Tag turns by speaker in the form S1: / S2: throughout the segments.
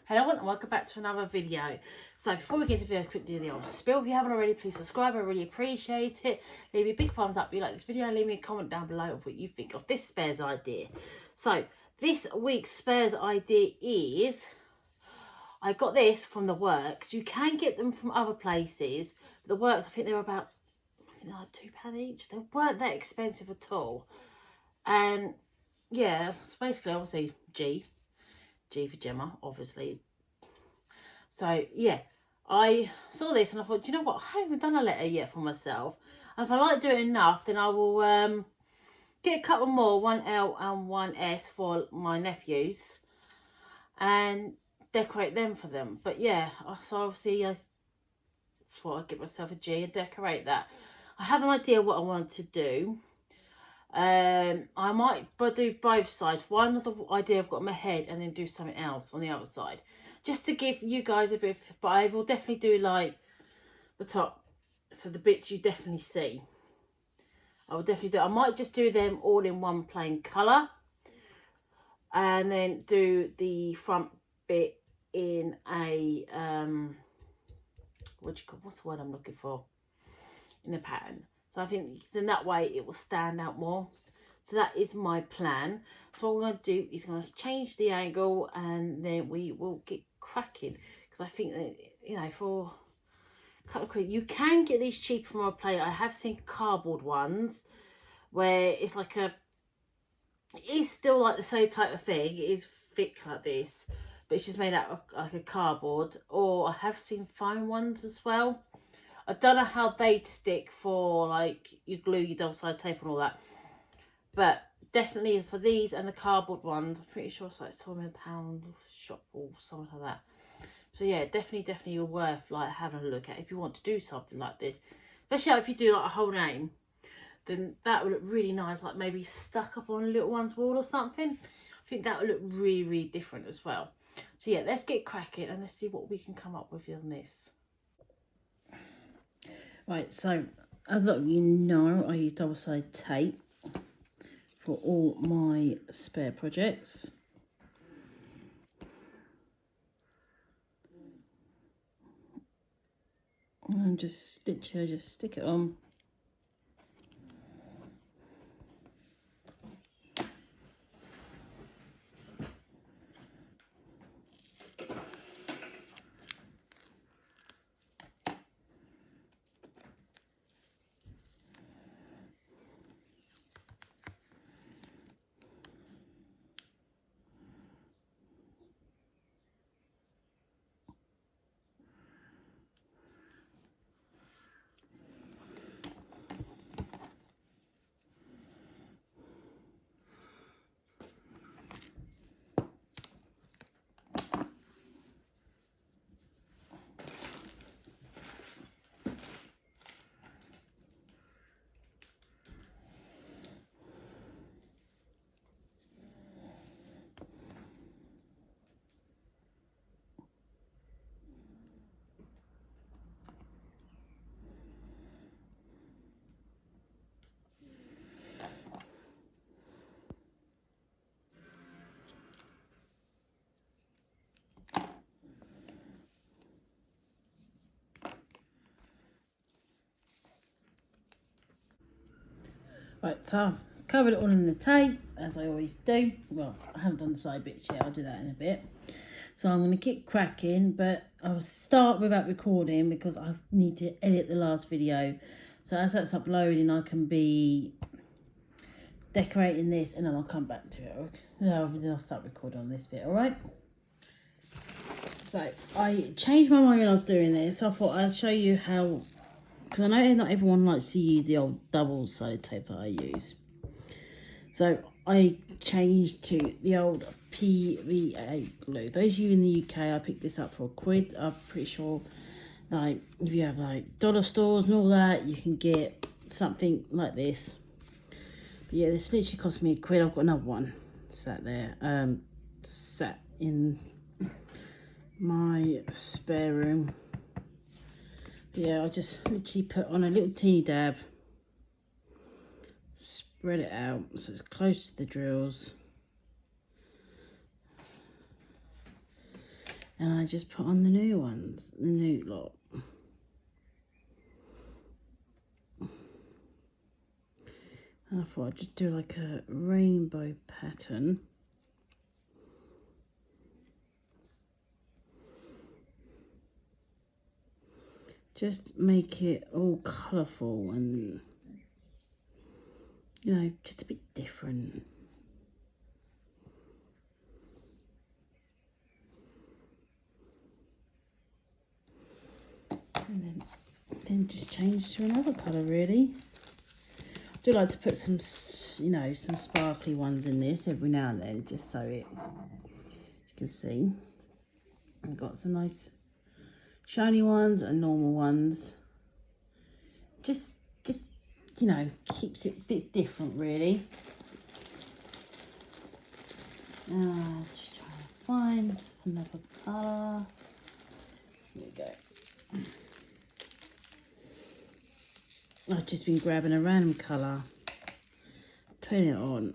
S1: Hello and welcome back to another video. So before we get to the video, quick do the old spill. If you haven't already, please subscribe. I really appreciate it. Leave me a big thumbs up if you like this video and leave me a comment down below of what you think of this spares idea. So this week's spares idea is, I got this from the Works. You can get them from other places. The Works, I think they're about, they're like £2 each. They weren't that expensive at all. And yeah, it's basically obviously G for Gemma, obviously. So yeah, I saw this and I thought, do you know what? I haven't even done a letter yet for myself. And if I like doing it enough, then I will get a couple more, one L and one S for my nephews, and decorate them for them. But yeah, so obviously I thought I'd get myself a G and decorate that. I have an idea what I want to do. I might do both sides. One of the idea I've got in my head, and then do something else on the other side, just to give you guys a bit. But I will definitely do like the top, so the bits you definitely see. I will definitely do. I might just do them all in one plain colour, and then do the front bit in a what's the word I'm looking for? In a pattern. So I think then that way it will stand out more. So that is my plan. So what we're going to do is going to change the angle, and then we will get cracking. Because I think that, you know, for a couple of quid, you can get these cheap from our plate. I have seen cardboard ones where it's like a, it is still like the same type of thing. It is thick like this, but it's just made out of like a cardboard. Or I have seen foam ones as well. I don't know how they'd stick for like your glue, your double-sided tape and all that. But definitely for these and the cardboard ones, I'm pretty sure it's like £1 shop or something like that. So yeah, definitely worth like having a look at if you want to do something like this. Especially if you do like a whole name, then that would look really nice, like maybe stuck up on a little one's wall or something. I think that would look really different as well. So yeah, let's get cracking and let's see what we can come up with on this. Right, so as you know, I use double-sided tape for all my spare projects. And just literally just stick it on. Right, so I've covered it all in the tape, as I always do. Well, I haven't done the side bits yet, I'll do that in a bit. So I'm going to keep cracking, but I'll start without recording because I need to edit the last video. So as that's uploading, I can be decorating this, and then I'll come back to it. Then I'll start recording on this bit, alright? So I changed my mind when I was doing this. I thought I'd show you how, because I know not everyone likes to use the old double-sided tape that I use. So I changed to the old PVA glue. Those of you in the UK, I picked this up for £1. I'm pretty sure, like, if you have like dollar stores and all that, you can get something like this. But yeah, this literally cost me £1. I've got another one sat there, sat in my spare room. Yeah, I just literally put on a little teeny dab, spread it out so it's close to the drills, And I just put on the new ones, the new lot. I thought I'd just do like a rainbow pattern. Just make it all colourful and, you know, just a bit different. And then just change to another colour, really. I do like to put some, you know, some sparkly ones in this every now and then, just so it, you can see. I've got some nice shiny ones and normal ones. Just you know, keeps it a bit different, really. Just trying to find another colour. Here we go. I've just been grabbing a random colour, putting it on.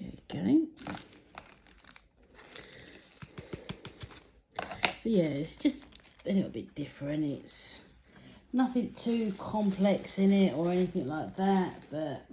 S1: There we go. So yeah, it's just a little bit different. It's nothing too complex in it or anything like that, but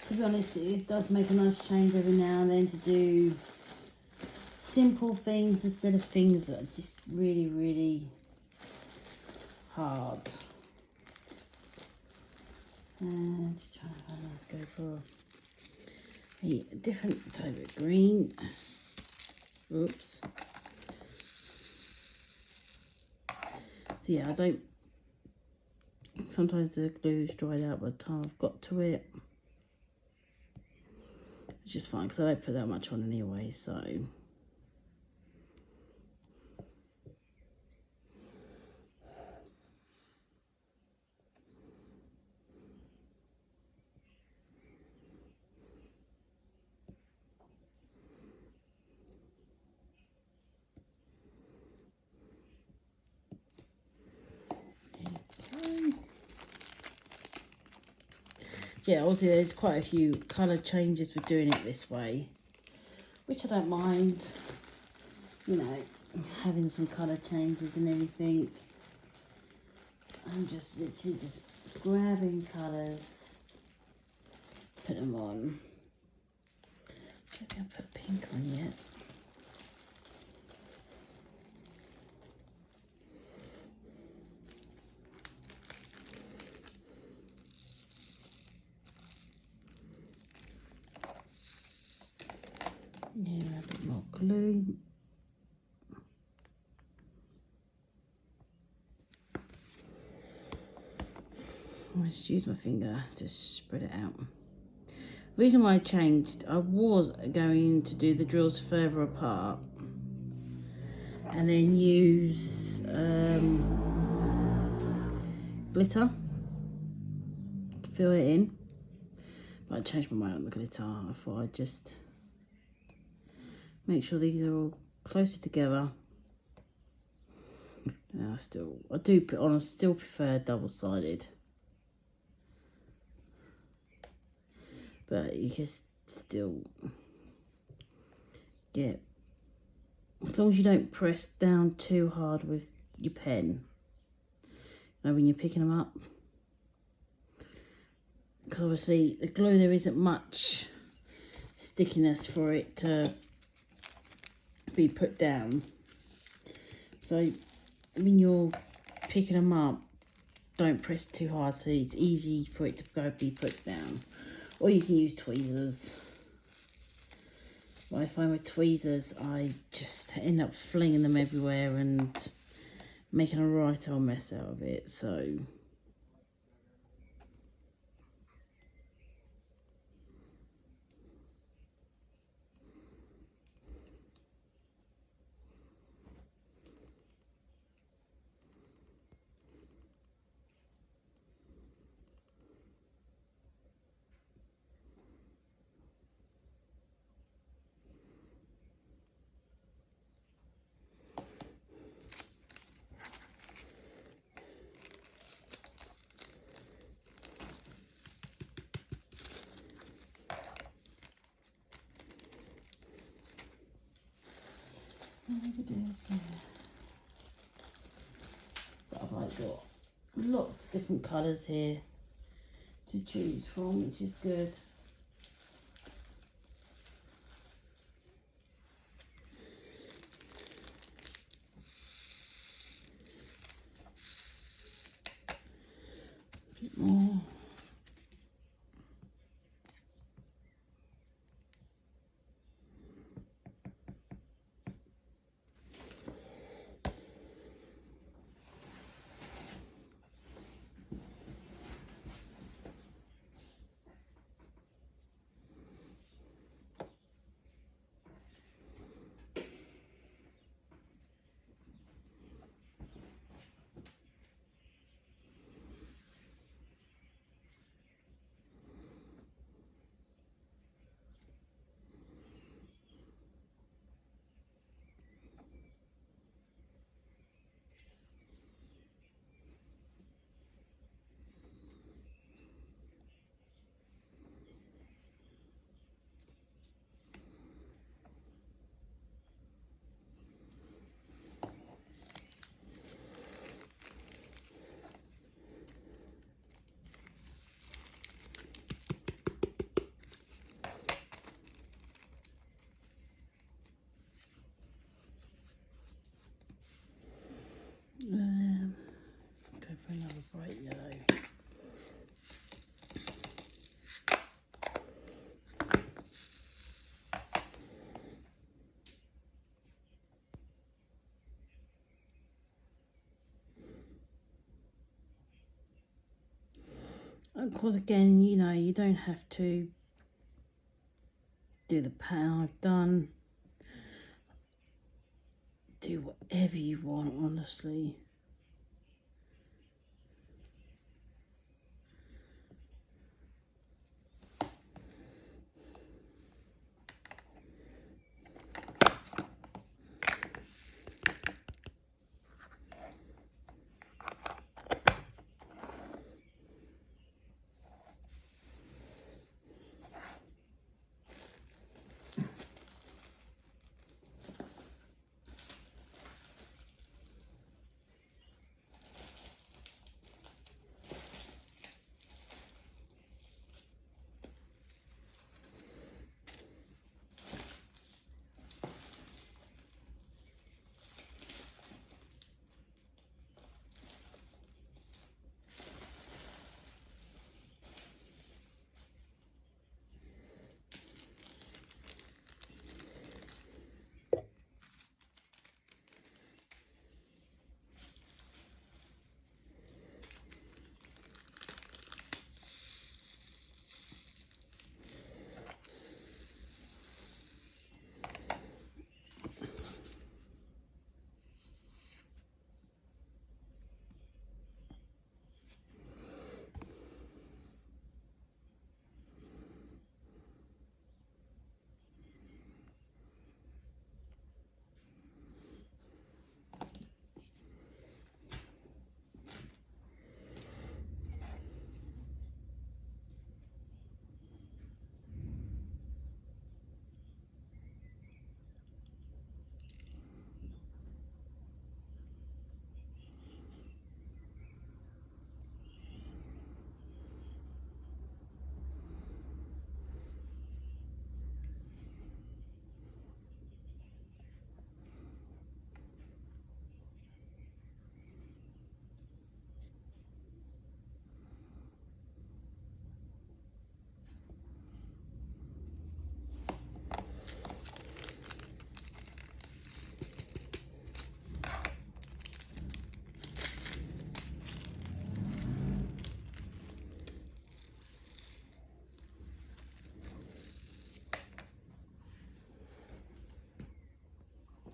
S1: to be honest, it does make a nice change every now and then to do simple things instead of things that are just really, really hard. And just trying to find, let's go for a different type of green. Oops. So yeah, I don't, sometimes the glue's dried out by the time I've got to it. It's just fine because I don't put that much on anyway, so. Yeah, obviously there's quite a few colour changes with doing it this way, which I don't mind, you know, having some colour changes and everything. I'm just literally just grabbing colours, put them on. Maybe I'll put pink on yet. Yeah, a bit more glue. I just use my finger to spread it out. The reason why I changed, I was going to do the drills further apart and then use glitter to fill it in. But I changed my mind on the glitter. I thought I'd just make sure these are all closer together. Now I do put on, I still prefer double-sided. But you can still get, as long as you don't press down too hard with your pen, you know, when you're picking them up. Because obviously the glue, there isn't much stickiness for it to be put down. So when you're picking them up, don't press too hard so it's easy for it to be put down. Or you can use tweezers. What I find with tweezers, I just end up flinging them everywhere and making a right old mess out of it. So But I've like got lots of different colours here to choose from, which is good. A bit more. Go for another bright yellow. Of course, again, you know, you don't have to do the pattern I've done. Do whatever you want, honestly.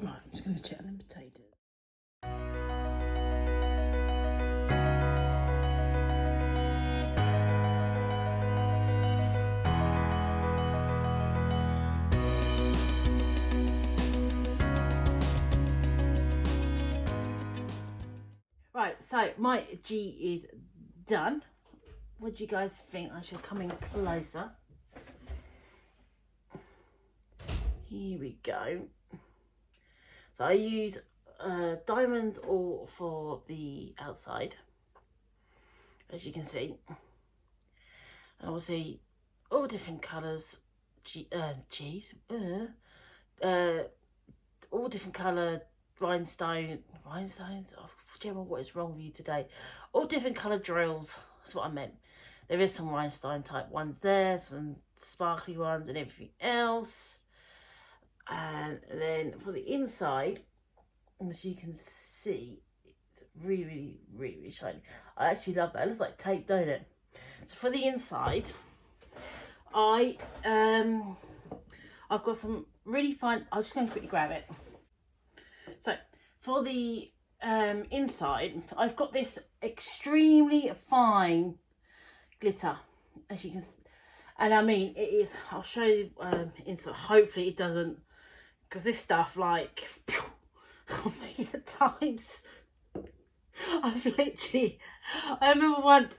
S1: Right, I'm just going to check them potatoes. Right, so my G is done. What do you guys think? I should come in closer. Here we go. So I use diamonds all for the outside, as you can see, and obviously all different colours. All different colour rhinestones. Oh, Gemma, what is wrong with you today? All different colour drills. That's what I meant. There is some rhinestone type ones there, some sparkly ones, and everything else. And then for the inside, as you can see, it's really shiny. I actually love that. It looks like tape, don't it? So for the inside, I've got some really fine. I'm just going to quickly grab it. So for the inside, I've got this extremely fine glitter, as you can see. And I mean, it is, I'll show you inside. Hopefully it doesn't, because this stuff, like, oh my, at times, I've literally, I remember once,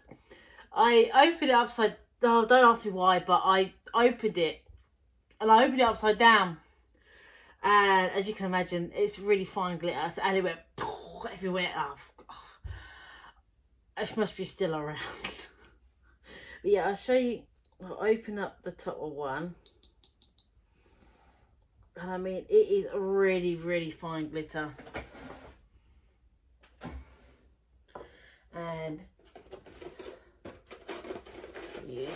S1: I opened it upside, oh, don't ask me why, but I opened it, and I opened it upside down. And as you can imagine, it's really fine glitter, and it went everywhere. Oh, it must be still around. But yeah, I'll show you. I'll open up the top of one. And I mean, it is really fine glitter. And yeah,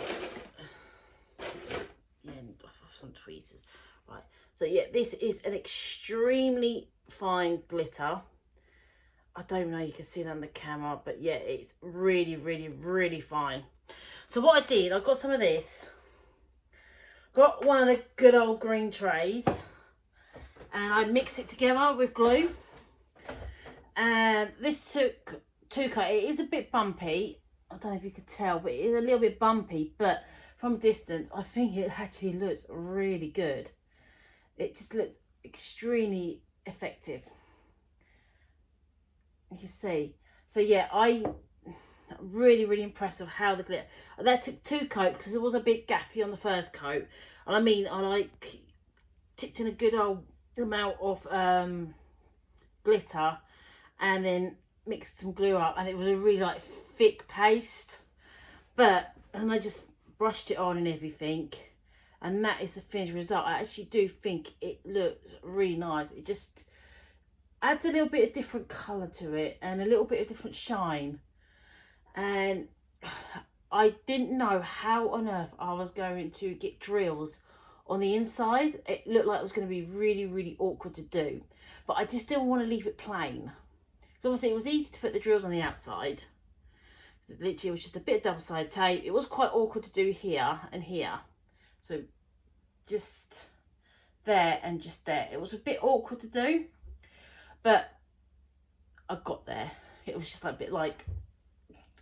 S1: the end of some tweezers. Right, so yeah, this is an extremely fine glitter. I don't know, you can see it on the camera, but yeah, it's really fine. So what I did, I got some of this, got one of the good old green trays, and I mixed it together with glue. And this took 2 coats. It is a bit bumpy. I don't know if you could tell, but it is a little bit bumpy. But from a distance, I think it actually looks really good. It just looks extremely effective. You can see. So yeah, I'm really impressed with how the glitter. That took 2 coats because it was a bit gappy on the first coat. And I mean, I like tipped in a good old amount of glitter, and then mixed some glue up, and it was a really like thick paste. And I just brushed it on and everything, and that is the finished result. I actually do think it looks really nice. It just adds a little bit of different colour to it and a little bit of different shine. And I didn't know how on earth I was going to get drills on the inside. It looked like it was going to be really awkward to do, but I just didn't want to leave it plain. So obviously it was easy to put the drills on the outside. Literally, it was just a bit of double-sided tape. It was quite awkward to do here and here. So just there and just there. It was a bit awkward to do, but I got there. It was just like a bit like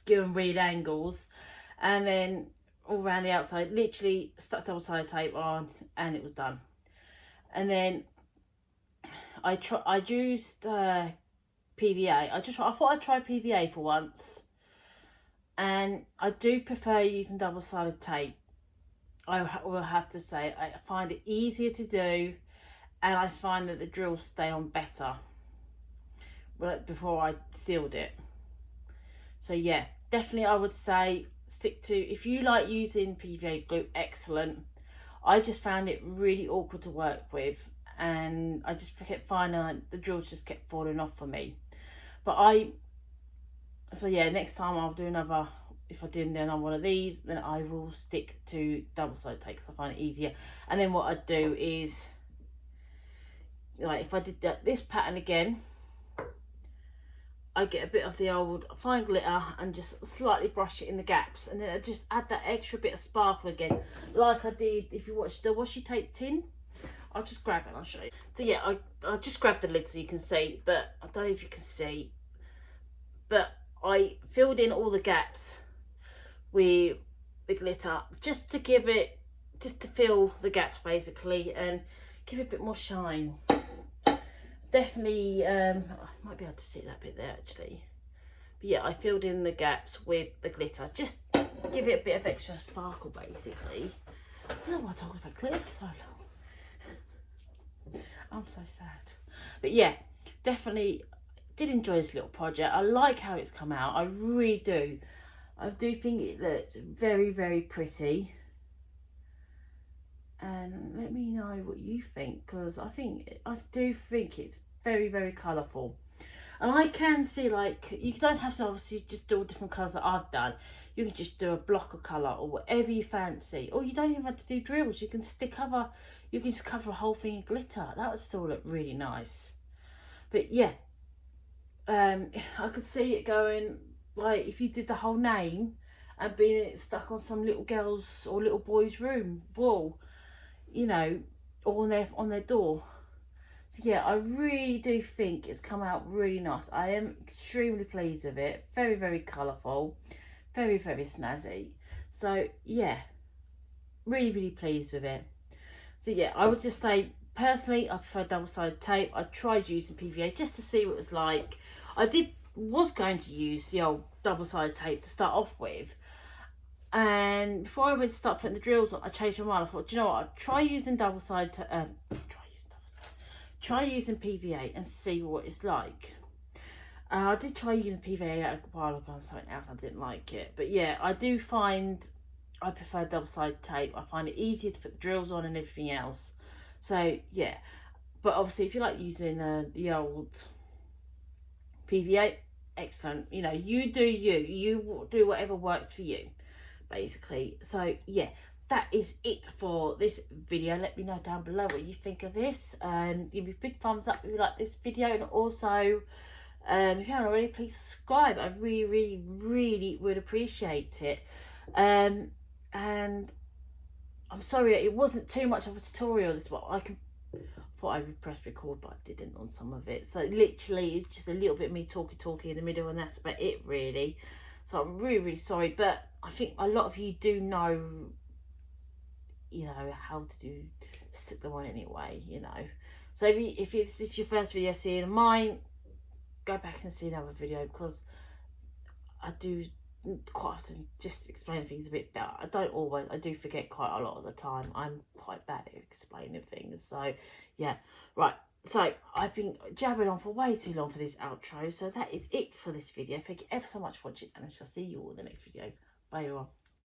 S1: giving weird angles. And then all around the outside, literally stuck double-sided tape on, and it was done. And then I used PVA. I thought I'd try PVA for once, and I do prefer using double-sided tape. I will have to say, I find it easier to do, and I find that the drills stay on better before I sealed it. So yeah, definitely I would say stick to, if you like using PVA glue, excellent. I just found it really awkward to work with, and I just kept finding the drills just kept falling off for me. But so yeah, next time I'll do another, if I did another one of these, then I will stick to double-sided tape because I find it easier. And then what I'd do is, like if I did this pattern again, I get a bit of the old fine glitter and just slightly brush it in the gaps, and then I just add that extra bit of sparkle again, like I did if you watched the washi tape tin. I'll just grab it and I'll show you. So yeah, I'll just grab the lid so you can see, but I don't know if you can see, but I filled in all the gaps with the glitter just to give it, just to fill the gaps basically and give it a bit more shine. Definitely, I might be able to see that bit there actually. But yeah, I filled in the gaps with the glitter, just give it a bit of extra sparkle basically. I don't know why I talked about glitter for so long. I'm so sad. But yeah, definitely did enjoy this little project. I like how it's come out. I really do. I do think it looks very, very pretty. And let me know what you think, because I do think it's very, very colourful. And I can see, like, you don't have to obviously just do all different colours that I've done. You can just do a block of colour or whatever you fancy. Or you don't even have to do drills. You can just cover a whole thing in glitter. That would still look really nice. But yeah, I could see it going, like, if you did the whole name and being stuck on some little girl's or little boy's room wall, you know, or on their door. So yeah, I really do think it's come out really nice. I am extremely pleased with it. Very, very colourful. Very, very snazzy. So yeah, really, really pleased with it. So yeah, I would just say, personally, I prefer double-sided tape. I tried using PVA just to see what it was like. I was going to use the old double-sided tape to start off with. And before I went to start putting the drills on, I changed my mind. I thought, do you know what? I'll try using try using PVA and see what it's like. I did try using PVA a while ago on something else. I didn't like it. But yeah, I do find I prefer double-sided tape. I find it easier to put the drills on and everything else. So yeah, but obviously if you like using the old PVA, excellent. You know, you do you do whatever works for you, basically. So yeah, that is it for this video. Let me know down below what you think of this. Give me a big thumbs up if you like this video, and also if you haven't already, please subscribe. I really, really, really would appreciate it. And I'm sorry it wasn't too much of a tutorial this one. Thought I would press record, but I didn't on some of it. So literally it's just a little bit of me talking in the middle, and that's about it really. So I'm really, really sorry, but I think a lot of you do know, you know, how to stick them on anyway, you know. So if this is your first video seeing mine, go back and see another video, because I do quite often just explain things a bit better. I do forget quite a lot of the time. I'm quite bad at explaining things. So yeah, right. So I've been jabbering on for way too long for this outro. So that is it for this video. Thank you ever so much for watching, and I shall see you all in the next video. Bye everyone.